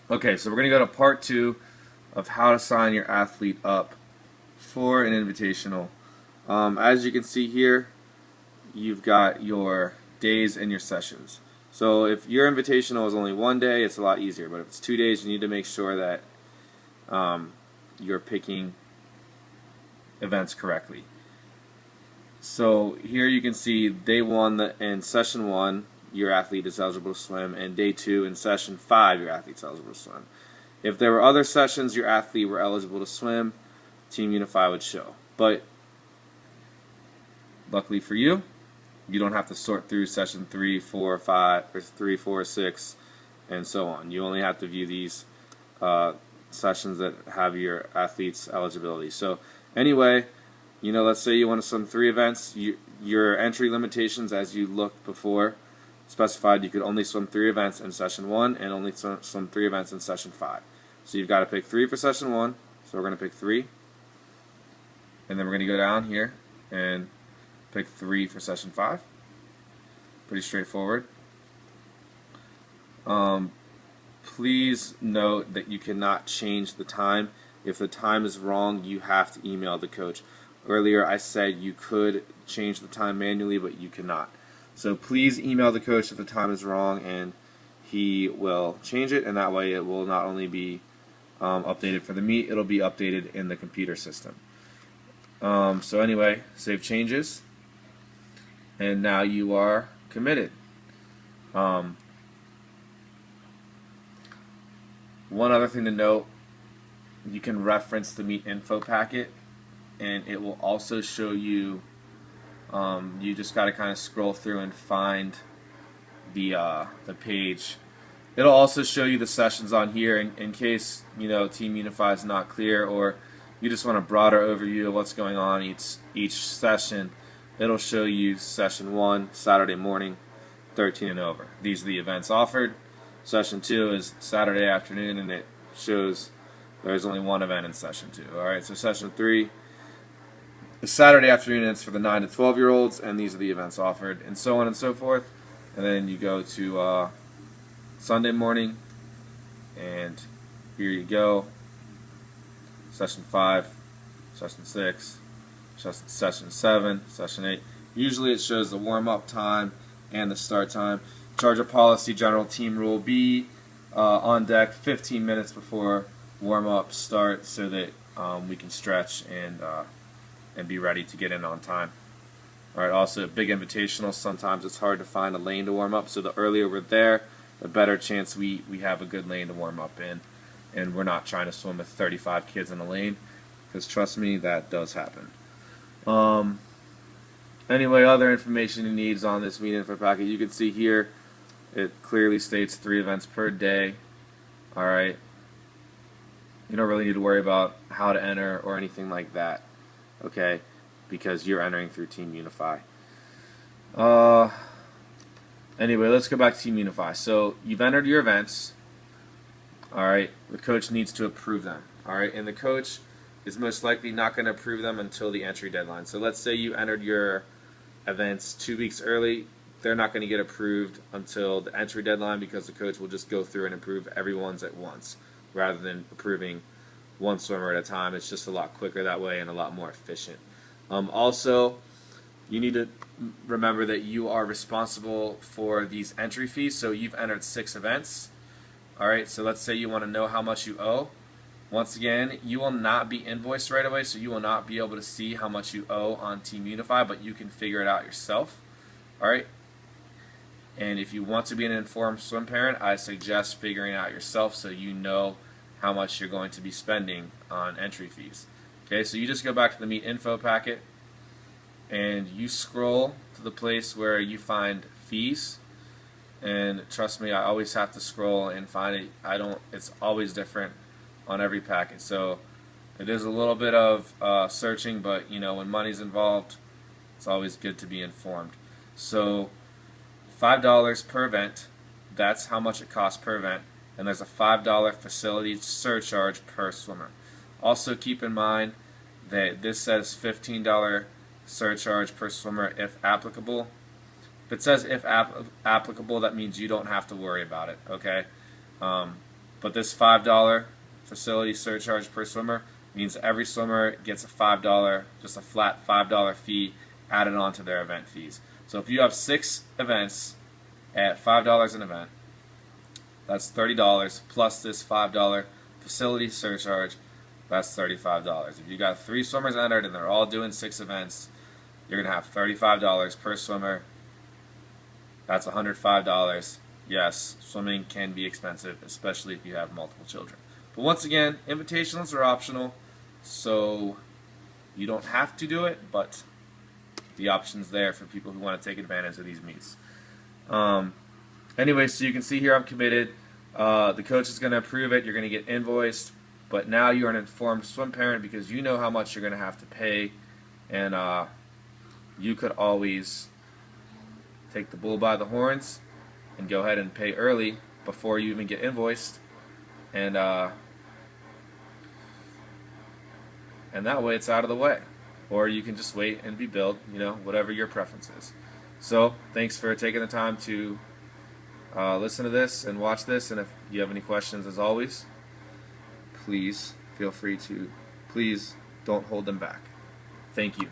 Okay, so we're going to go to part 2 of how to sign your athlete up for an invitational. As you can see here, you've got your days and your sessions. So if your invitational is only 1 day, it's a lot easier. But if it's 2 days, you need to make sure that you're picking events correctly. So here you can see day 1 in session 1, your athlete is eligible to swim, and day 2 in session 5, your athlete's eligible to swim. If there were other sessions your athlete were eligible to swim, Team Unify would show. But luckily for you, you don't have to sort through session 3, 4, 5, or 3, 4, 6, and so on. You only have to view these sessions that have your athlete's eligibility. So anyway, let's say you want to swim 3 events. Your entry limitations, as you looked before, specified you could only swim 3 events in session 1 and only swim 3 events in session 5. So you've got to pick 3 for session 1. So we're going to pick 3. And then we're going to go down here and pick 3 for session 5. Pretty straightforward. Please note that you cannot change the time. If the time is wrong, you have to email the coach. Earlier I said you could change the time manually, but you cannot. So please email the coach if the time is wrong, and he will change it, and that way it will not only be updated for the meet, it'll be updated in the computer system. So anyway, save changes, and now you are committed. One other thing to note, you can reference the meet info packet, and it will also show you, you just got to kind of scroll through and find the page. It'll also show you the sessions on here in case Team Unify is not clear, or you just want a broader overview of what's going on each session. It'll show you session 1, Saturday morning, 13 and over. These are the events offered. Session 2 is Saturday afternoon, and it shows there's only 1 event in session 2. Alright, so session 3 is Saturday afternoon, and it's for the 9 to 12-year-olds, and these are the events offered, and so on and so forth. And then you go to Sunday morning, and here you go. Session 5, Session 6, Session 7, Session 8. Usually it shows the warm-up time and the start time. Charger policy, general team rule, be on deck 15 minutes before warm-up starts so that we can stretch and be ready to get in on time. Alright, also big invitational, sometimes it's hard to find a lane to warm up, so the earlier we're there, the better chance we have a good lane to warm up in. And we're not trying to swim with 35 kids in a lane, because trust me, that does happen. Anyway, other information you need is on this meet info packet. You can see here, it clearly states 3 events per day. Alright, you don't really need to worry about how to enter or anything like that, okay, because you're entering through Team Unify. Anyway, let's go back to Team Unify. So you've entered your events. Alright, the coach needs to approve them. Alright, and the coach is most likely not going to approve them until the entry deadline. So let's say you entered your events 2 weeks early. They're not going to get approved until the entry deadline, because the coach will just go through and approve everyone's at once rather than approving one swimmer at a time. It's just a lot quicker that way and a lot more efficient. Also, you need to remember that you are responsible for these entry fees. So you've entered 6 events. Alright, so let's say you want to know how much you owe. Once again, you will not be invoiced right away, so you will not be able to see how much you owe on Team Unify, but you can figure it out yourself. Alright? And if you want to be an informed swim parent, I suggest figuring it out yourself so you know how much you're going to be spending on entry fees. Okay, so you just go back to the meet info packet and you scroll to the place where you find fees. And trust me, I always have to scroll and find it. It's always different on every packet. So it is a little bit of searching, but when money's involved, it's always good to be informed. So $5 per event, that's how much it costs per event, and there's a $5 facility surcharge per swimmer. Also keep in mind that this says $15 surcharge per swimmer if applicable. If it says if applicable, that means you don't have to worry about it, okay? But But this $5 facility surcharge per swimmer means every swimmer gets a $5, just a flat $5 fee added on to their event fees. So if you have 6 events at $5 an event, that's $30 plus this $5 facility surcharge, that's $35. If you got 3 swimmers entered and they're all doing 6 events, you're going to have $35 per swimmer. That's $105. Yes, swimming can be expensive, especially if you have multiple children. But once again, invitationals are optional, so you don't have to do it, but the option's there for people who want to take advantage of these meets. Anyway, so you can see here I'm committed. The coach is going to approve it. You're going to get invoiced, but now you're an informed swim parent because you know how much you're going to have to pay, and you could always take the bull by the horns and go ahead and pay early before you even get invoiced, and that way it's out of the way. Or you can just wait and be billed, whatever your preference is. So thanks for taking the time to listen to this and watch this, and if you have any questions, as always, please feel free to, please don't hold them back. Thank you.